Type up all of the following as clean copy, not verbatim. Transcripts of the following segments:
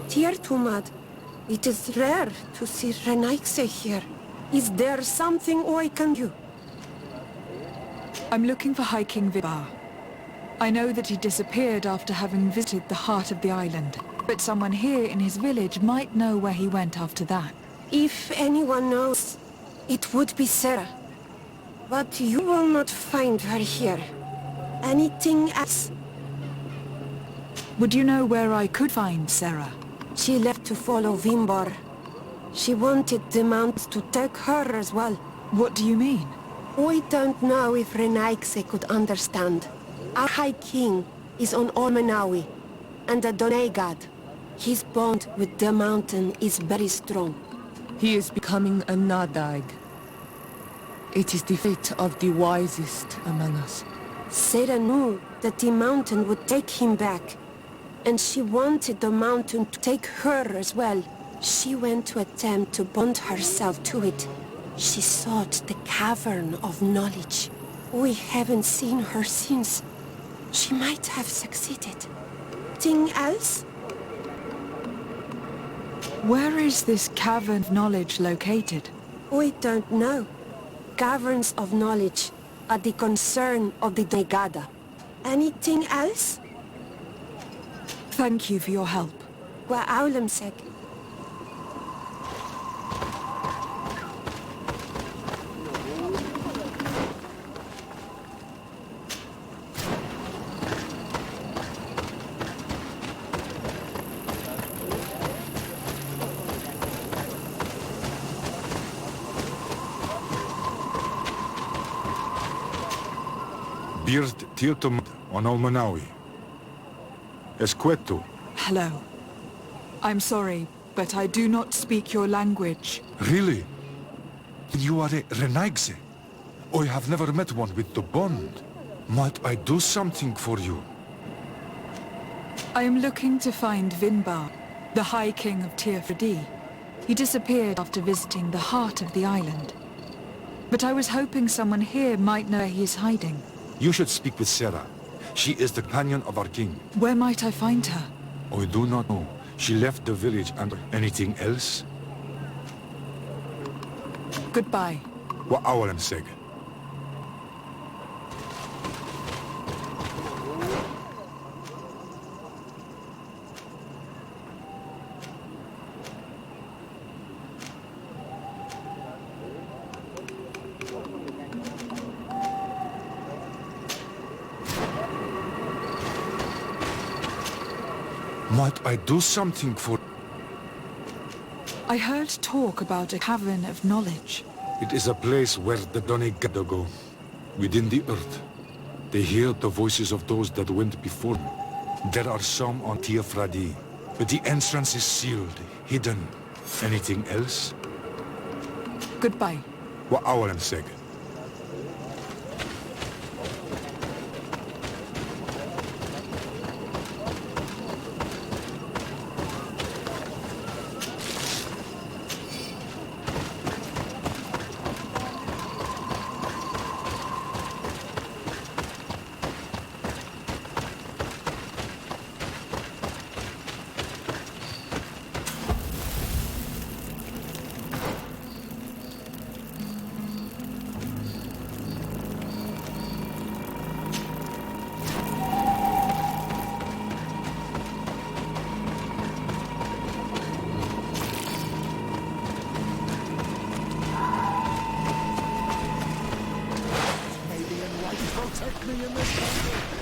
Tiertumad, it is rare to see Renaikse here. Is there something I can do? I'm looking for High King Vibar. I know that he disappeared after having visited the heart of the island, but someone here in his village might know where he went after that. If anyone knows, it would be Sarah. But you will not find her here. Anything else? Would you know where I could find Sarah? She left to follow Vimbar. She wanted the mounts to take her as well. What do you mean? I don't know if Renaikse could understand. Our High King is on Ormenawi, and a Donegad. His bond with the mountain is very strong. He is becoming a Nadag. It is the fate of the wisest among us. Sarah knew that the mountain would take him back, and she wanted the mountain to take her as well. She went to attempt to bond herself to it. She sought the cavern of knowledge. We haven't seen her since. She might have succeeded. Thing else? Where is this cavern of knowledge located? We don't know. Caverns of knowledge are the concern of the Negada. Anything else? Thank you for your help. Wa aulamsek. Bird Tirtum on Almanawi. Esqueto. Hello. I'm sorry, but I do not speak your language. Really? You are a Renaigse? I have never met one with the bond. Might I do something for you? I am looking to find Vinbar, the High King of Tirfredi. He disappeared after visiting the heart of the island. But I was hoping someone here might know where he is hiding. You should speak with Sarah. She is the companion of our king. Where might I find her? I do not know. She left the village and anything else? Goodbye. Wa awalan seg. Might I do something for... I heard talk about a cavern of knowledge. It is a place where the Donegada go, within the earth. They hear the voices of those that went before them. There are some on Tirfredi, but the entrance is sealed, hidden. Anything else? Goodbye. Wa awalan seg. Protect me in this country!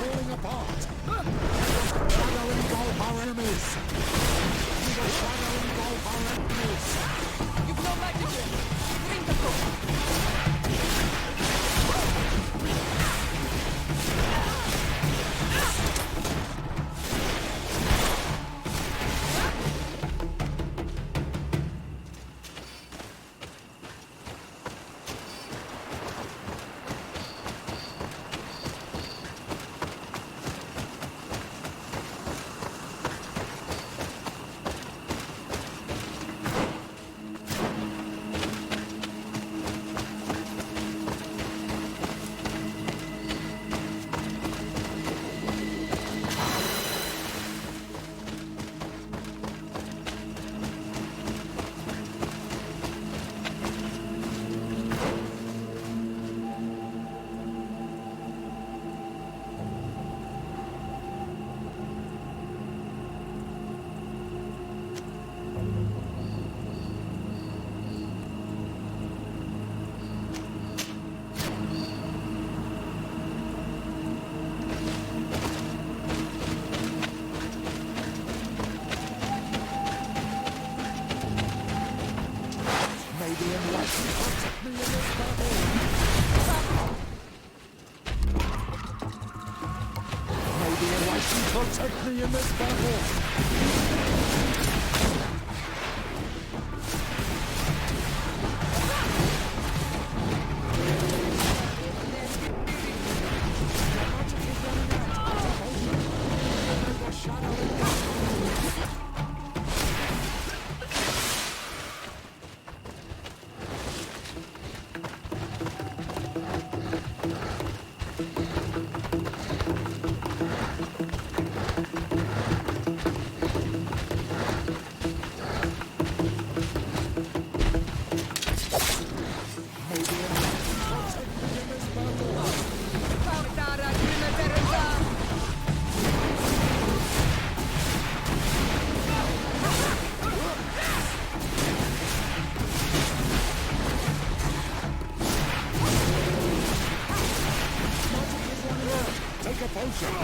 falling apart. Shadow engulf our enemies. We will shadow engulf our enemies. You've no magic here. Bring the book. May the enlightened protect me in this battle. May the enlightened protect me in this battle. Take a potion.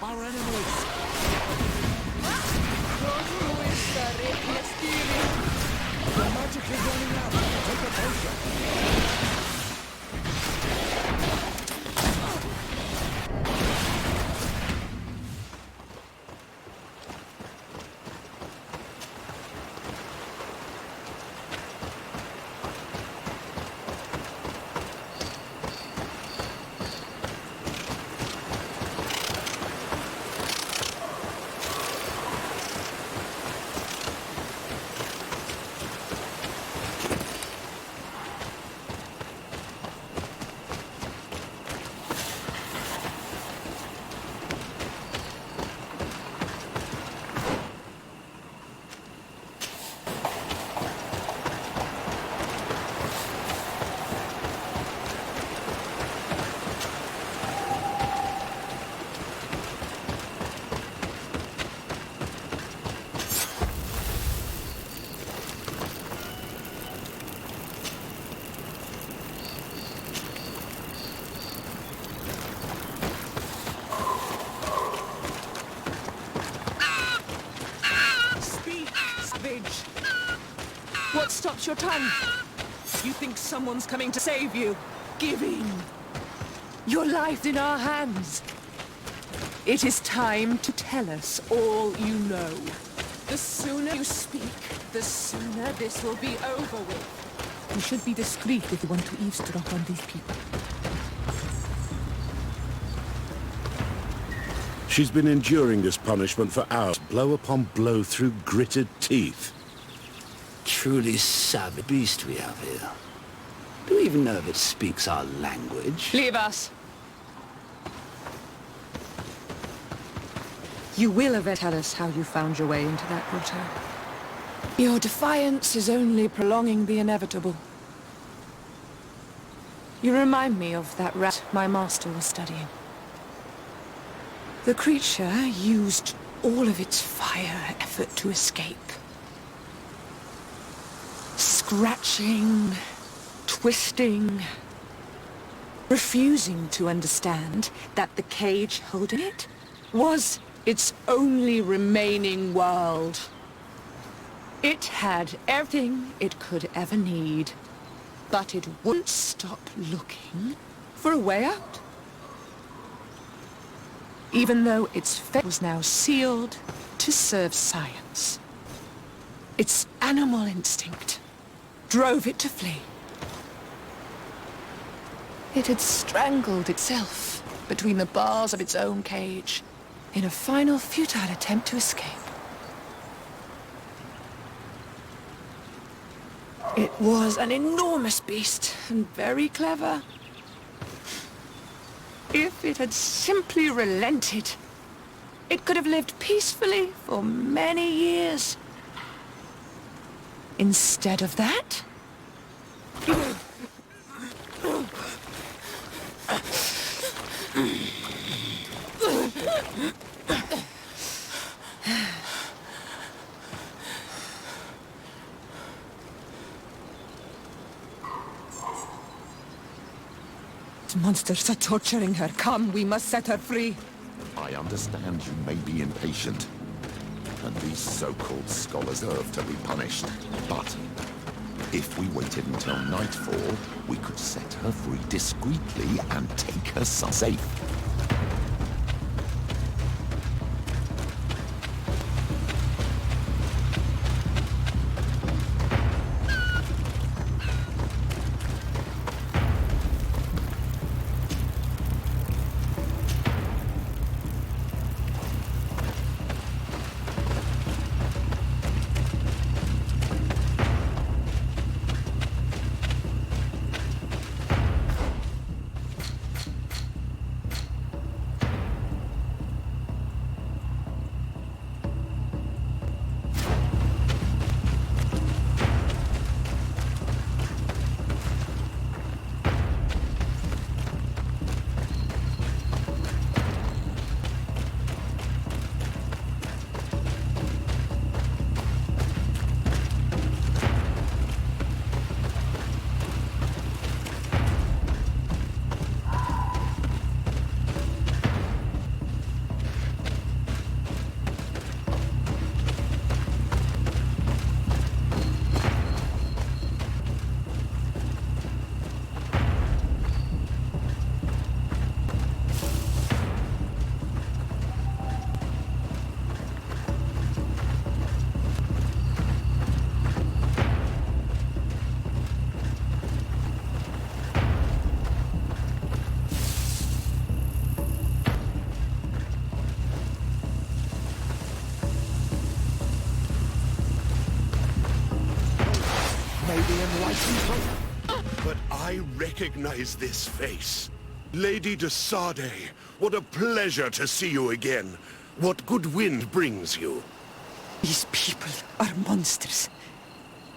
our enemies! The magic is running out! Take a potion! What stops your tongue? You think someone's coming to save you? Give in. Your life in our hands. It is time to tell us all you know. The sooner you speak, the sooner this will be over with. You should be discreet if you want to eavesdrop on these people. She's been enduring this punishment for hours, blow upon blow through gritted teeth. Truly savage beast we have here. Do we even know if it speaks our language? Leave us. You will ever tell us how you found your way into that grotto. Your defiance is only prolonging the inevitable. You remind me of that rat my master was studying. The creature used all of its fire effort to escape. Scratching, twisting, refusing to understand that the cage holding it was its only remaining world. It had everything it could ever need, but it wouldn't stop looking for a way out. Even though its fate was now sealed to serve science, its animal instinct drove it to flee. It had strangled itself between the bars of its own cage in a final futile attempt to escape. It was an enormous beast and very clever. If it had simply relented, it could have lived peacefully for many years. Instead of that, the monsters are torturing her. Come, we must set her free. I understand you may be impatient, and these so-called scholars deserve to be punished. But if we waited until nightfall, we could set her free discreetly and take her safe. recognize this face. Lady de Sade, what a pleasure to see you again. What good wind brings you? These people are monsters.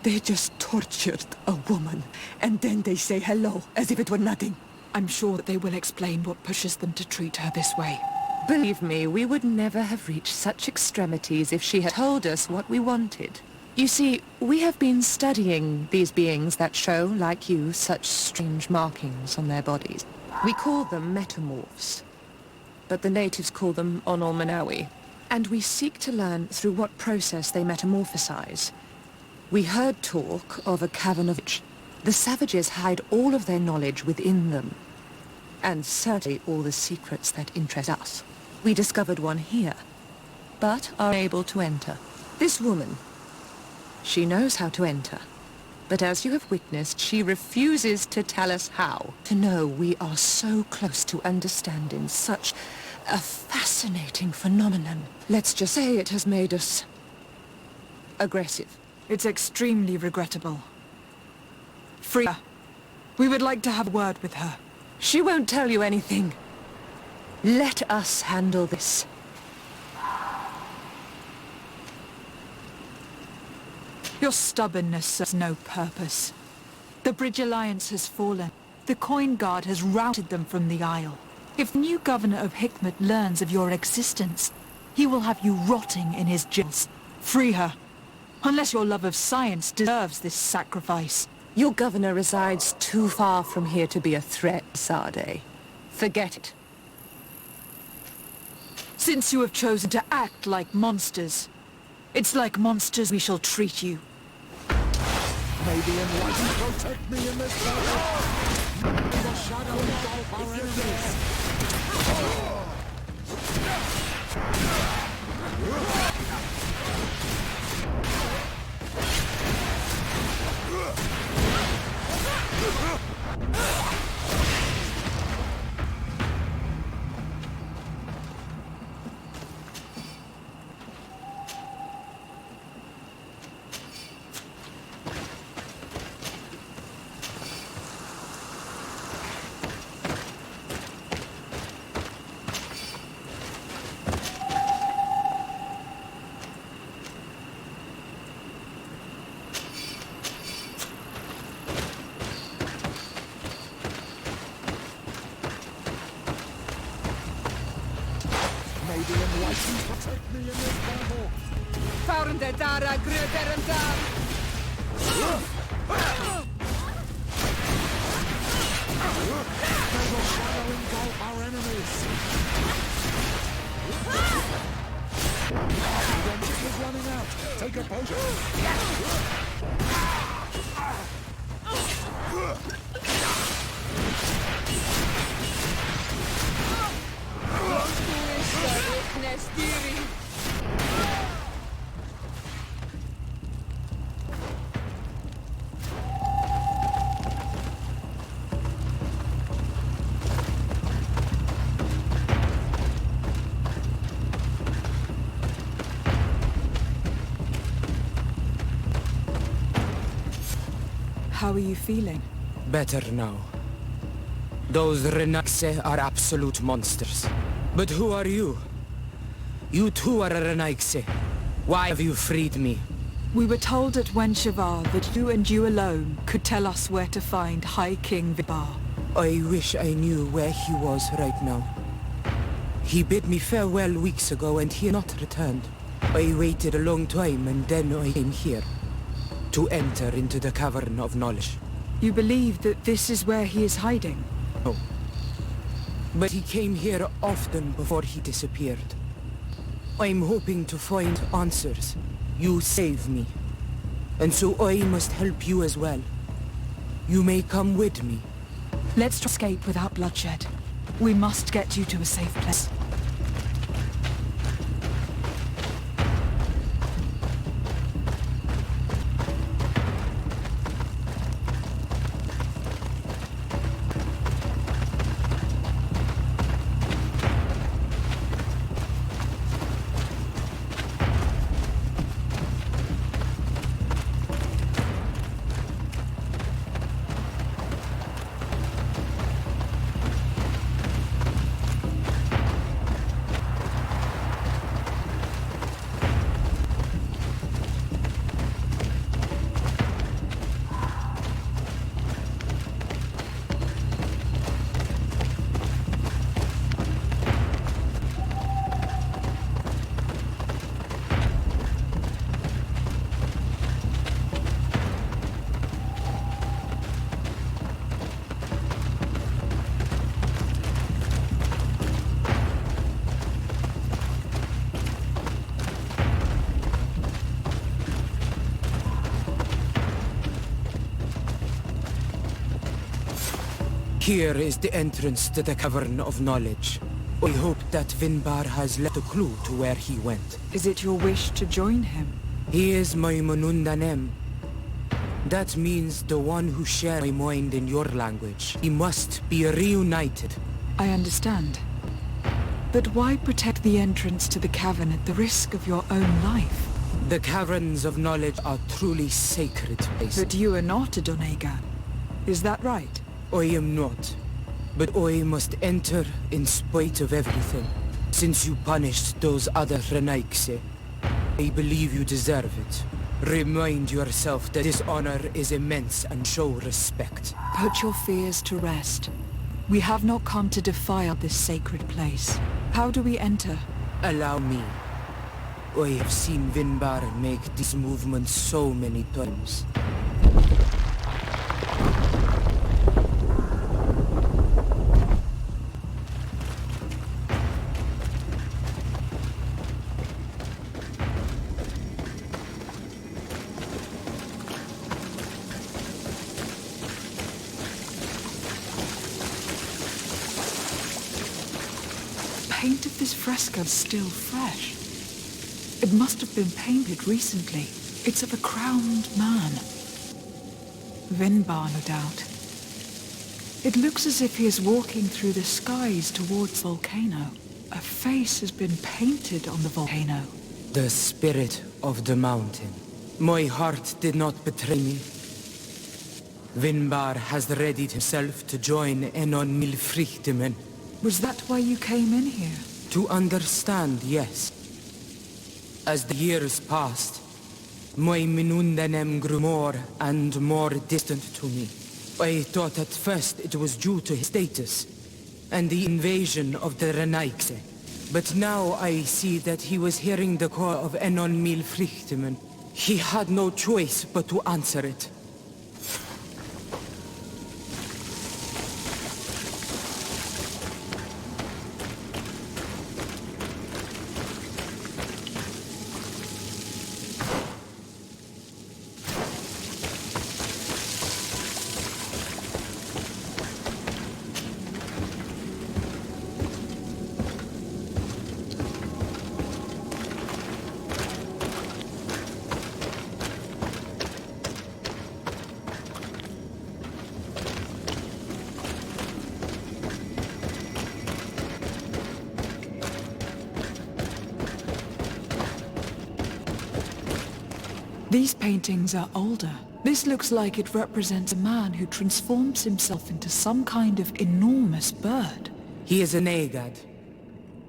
They just tortured a woman, and then they say hello, as if it were nothing. I'm sure that they will explain what pushes them to treat her this way. Believe me, we would never have reached such extremities if she had told us what we wanted. You see, we have been studying these beings that show, like you, such strange markings on their bodies. We call them metamorphs, but the natives call them Onol Manawi. And we seek to learn through what process they metamorphosize. We heard talk of a cavern of which the savages hide all of their knowledge within them, and certainly all the secrets that interest us. We discovered one here, but are able to enter. This woman, she knows how to enter, but as you have witnessed, she refuses to tell us how. To know we are so close to understanding such a fascinating phenomenon. Let's just say it has made us aggressive. It's extremely regrettable. Free her. We would like to have a word with her. She won't tell you anything. Let us handle this. Your stubbornness serves no purpose. The Bridge Alliance has fallen. The Coin Guard has routed them from the Isle. If the new governor of Hikmet learns of your existence, he will have you rotting in his jails. Free her. Unless your love of science deserves this sacrifice. Your governor resides too far from here to be a threat, Sade. Forget it. Since you have chosen to act like monsters, it's like monsters we shall treat you. May the enlightened protect me in this battle. May the shadow engulf our enemies. May the enlightened protect me in this battle. Found the Dara Gruderendar. May the shadow engulf our enemies. Redemption is running out. Take a potion. How are you feeling? Better now. Those Renaigse are absolute monsters. But who are you? You too are a Renaigse. Why have you freed me? We were told at Wenshavar that you and you alone could tell us where to find High King Vibar. I wish I knew where he was right now. He bid me farewell weeks ago and he had not returned. I waited a long time and then I came here. To enter into the Cavern of Knowledge. You believe that this is where he is hiding? No. But he came here often before he disappeared. I'm hoping to find answers. You saved me. And so I must help you as well. You may come with me. Let's escape without bloodshed. We must get you to a safe place. Here is the entrance to the Cavern of Knowledge. I hope that Vinbar has left a clue to where he went. Is it your wish to join him? He is my Manundanem. That means the one who shares my mind in your language. He must be reunited. I understand. But why protect the entrance to the cavern at the risk of your own life? The Caverns of Knowledge are truly sacred places. But you are not a Donega. Is that right? I am not. But I must enter in spite of everything. Since you punished those other Renaikse, I believe you deserve it. Remind yourself that this honor is immense and show respect. Put your fears to rest. We have not come to defile this sacred place. How do we enter? Allow me. I have seen Vinbar make these movements so many times. Paint of this fresco is still fresh. It must have been painted recently. It's of a crowned man. Vinbar, no doubt. It looks as if he is walking through the skies towards the volcano. A face has been painted on the volcano. The spirit of the mountain. My heart did not betray me. Vinbar has readied himself to join Enon Milfrichtemen. Was that why you came in here? To understand, yes. As the years passed, my Minundanem grew more and more distant to me. I thought at first it was due to his status and the invasion of the Renaikse. But now I see that he was hearing the call of Enon Milfrichtemen. He had no choice but to answer it. These paintings are older. This looks like it represents a man who transforms himself into some kind of enormous bird. He is a Negad,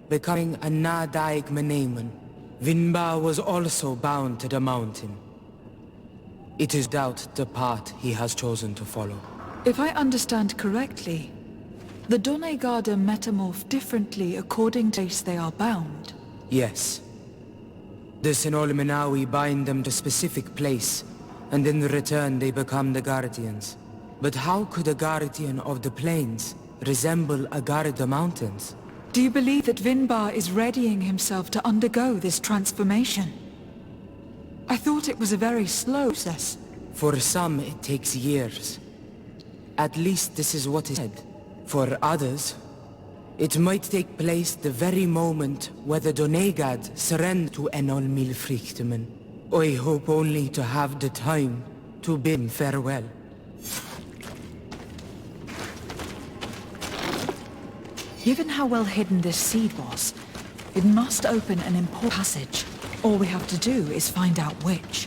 becoming a Nadaig Meneman. Vinbar was also bound to the mountain. It is doubt the path he has chosen to follow. If I understand correctly, the Donegada metamorph differently according to place they are bound. Yes. The Sinolmenawi bind them to a specific place, and in return they become the Guardians. But how could a Guardian of the Plains resemble a guard of the mountains? Do you believe that Vinbar is readying himself to undergo this transformation? I thought it was a very slow process. For some it takes years. At least this is what is said. For others, it might take place the very moment where the Donegad surrender to Enol Milfrichtemen. I hope only to have the time to bid him farewell. Given how well hidden this seed was, it must open an important passage. All we have to do is find out which.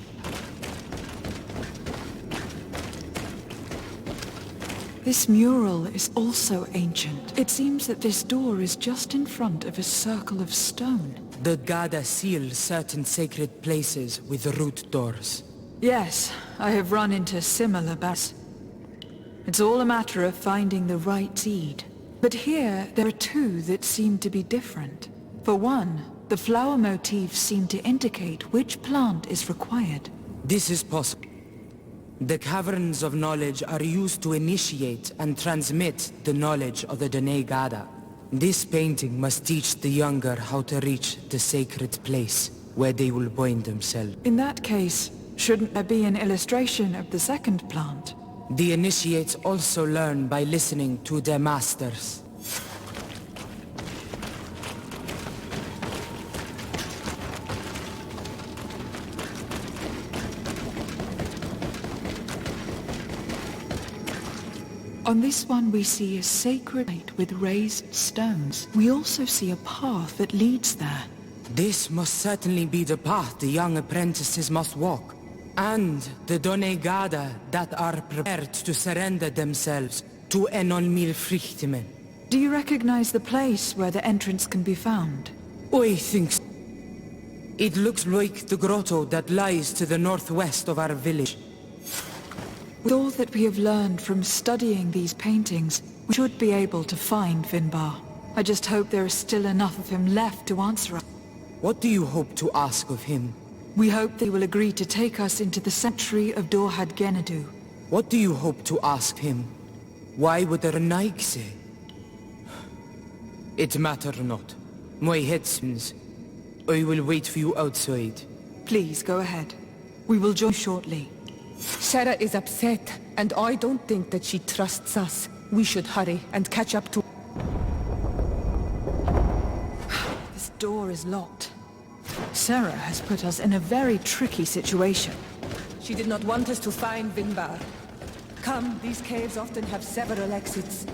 This mural is also ancient. It seems that this door is just in front of a circle of stone. The Gada seal certain sacred places with root doors. Yes, I have run into similar bats. It's all a matter of finding the right seed. But here, there are two that seem to be different. For one, the flower motifs seem to indicate which plant is required. This is possible. The Caverns of Knowledge are used to initiate and transmit the knowledge of the Donegada. This painting must teach the younger how to reach the sacred place where they will bind themselves. In that case, shouldn't there be an illustration of the second plant? The initiates also learn by listening to their masters. On this one we see a sacred plate with raised stones. We also see a path that leads there. This must certainly be the path the young apprentices must walk. And the Donegada that are prepared to surrender themselves to Enolmil Frichtimen. Do you recognize the place where the entrance can be found? I think so. It looks like the grotto that lies to the northwest of our village. With all that we have learned from studying these paintings, we should be able to find Vinbar. I just hope there is still enough of him left to answer us. What do you hope to ask of him? We hope they will agree to take us into the sanctuary of Dorhad Genadu. What do you hope to ask him? Why would the Renaig say? It matter not. My head spins. I will wait for you outside. Please go ahead. We will join shortly. Sarah is upset, and I don't think that she trusts us. We should hurry and catch up to... This door is locked. Sarah has put us in a very tricky situation. She did not want us to find Vinbar. Come, these caves often have several exits.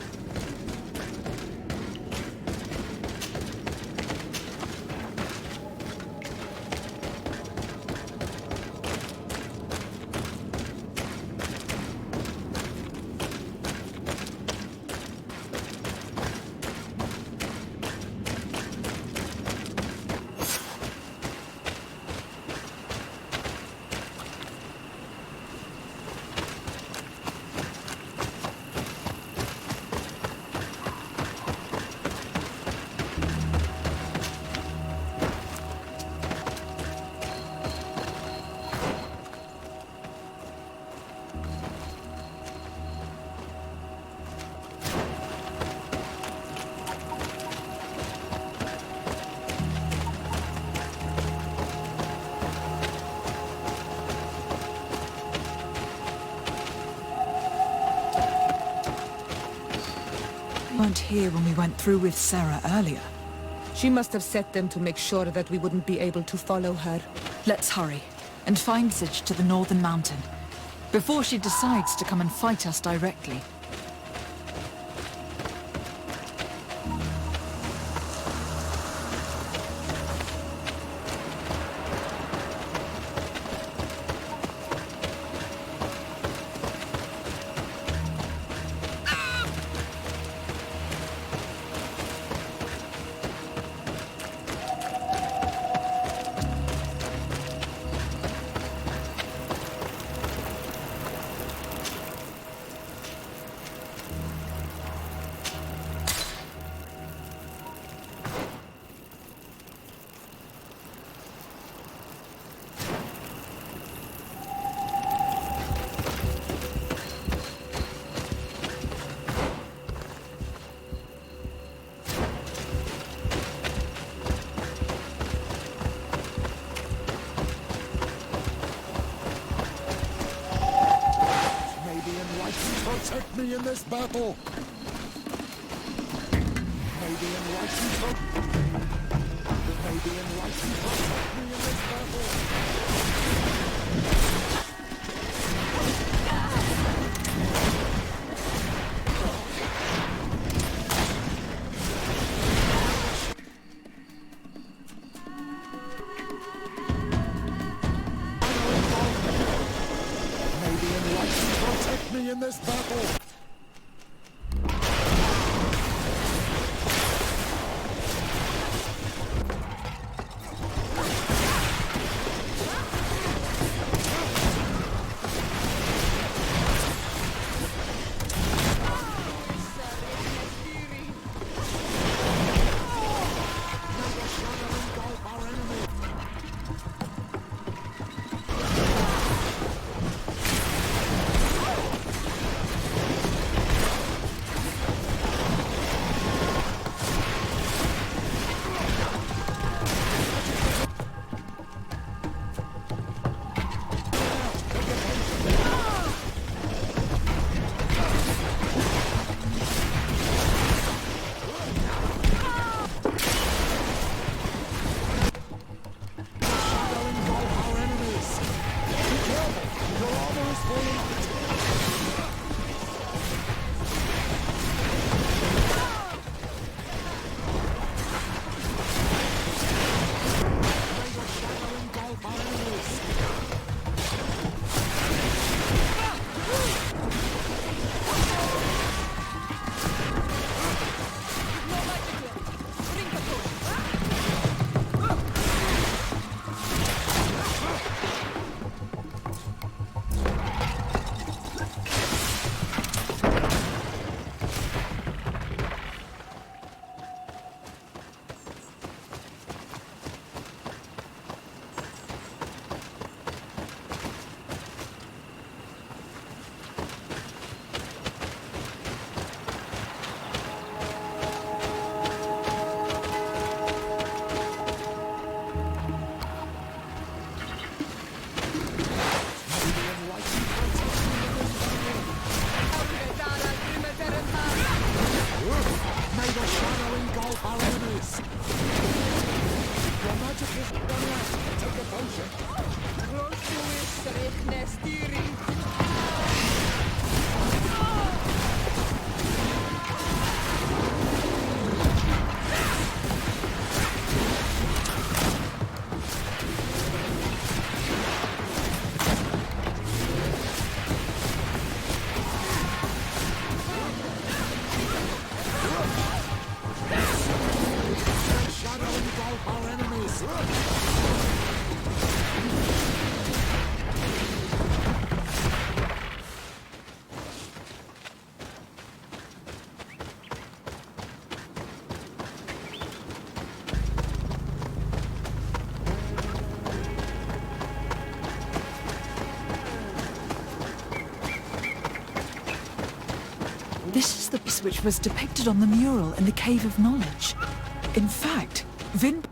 We weren't here when we went through with Sarah earlier. She must have set them to make sure that we wouldn't be able to follow her. Let's hurry and find Zidge to the northern mountain before she decides to come and fight us directly. Protect me in this battle! Maybe enlightened protect me in this battle! Maybe enlightened protect me in this battle! This is the piece which was depicted on the mural in the Cave of Knowledge. In fact, Vin...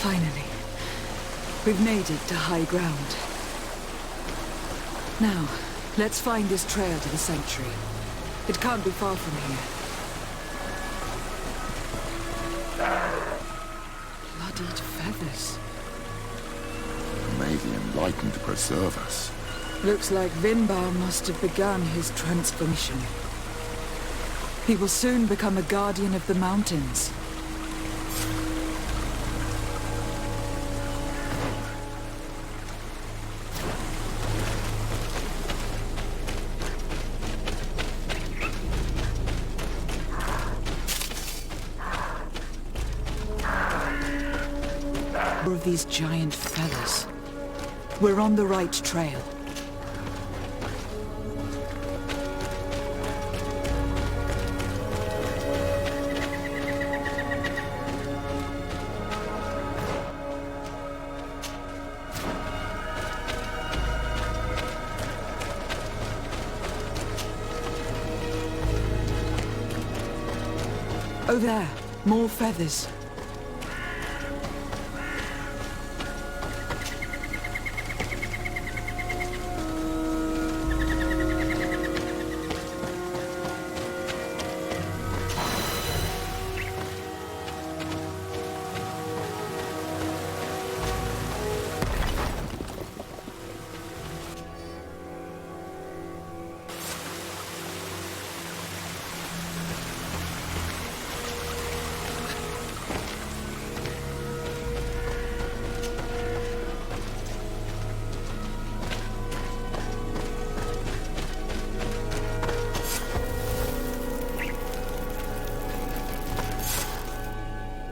Finally. We've made it to high ground. Now, let's find this trail to the sanctuary. It can't be far from here. Bloodied feathers. May the Enlightened preserve us. Looks like Vinbar must have begun his transformation. He will soon become a guardian of the mountains. More of these giant feathers. We're on the right trail. Over there, more feathers.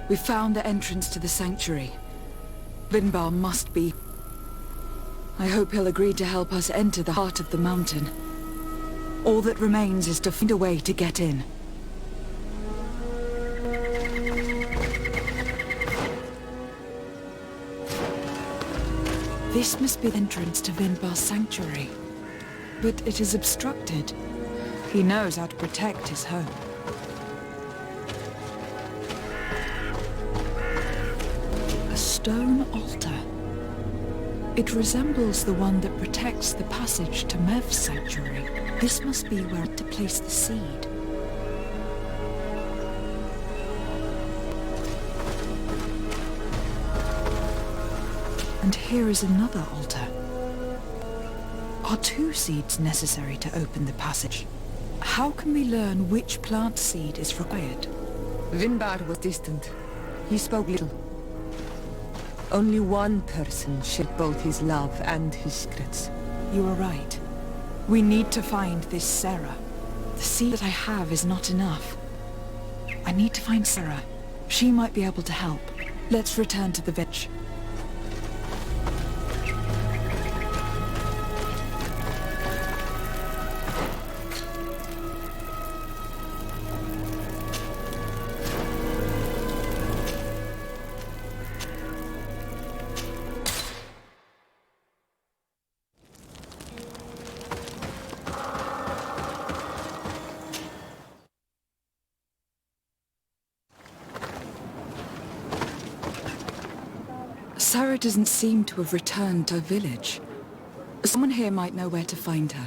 We found the entrance to the sanctuary. Vinbar must be. I hope he'll agree to help us enter the heart of the mountain. All that remains is to find a way to get in. This must be the entrance to Vinbar's sanctuary. But it is obstructed. He knows how to protect his home. Stone altar. It resembles the one that protects the passage to Mev's sanctuary. This must be where to place the seed. And here is another altar. Are 2 seeds necessary to open the passage? How can we learn which plant seed is required? Vinbar was distant. He spoke little. Only one person shared both his love and his secrets. You are right. We need to find this Sarah. The seed that I have is not enough. I need to find Sarah. She might be able to help. Let's return to the village. Sarah doesn't seem to have returned to her village. Someone here might know where to find her.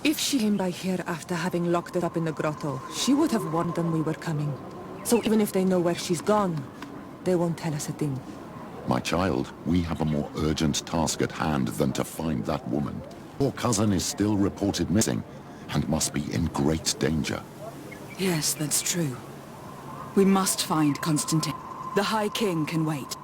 If she came by here after having locked us up in the grotto, she would have warned them we were coming. So even if they know where she's gone, they won't tell us a thing. My child, we have a more urgent task at hand than to find that woman. Your cousin is still reported missing, and must be in great danger. Yes, that's true. We must find Constantine. The High King can wait.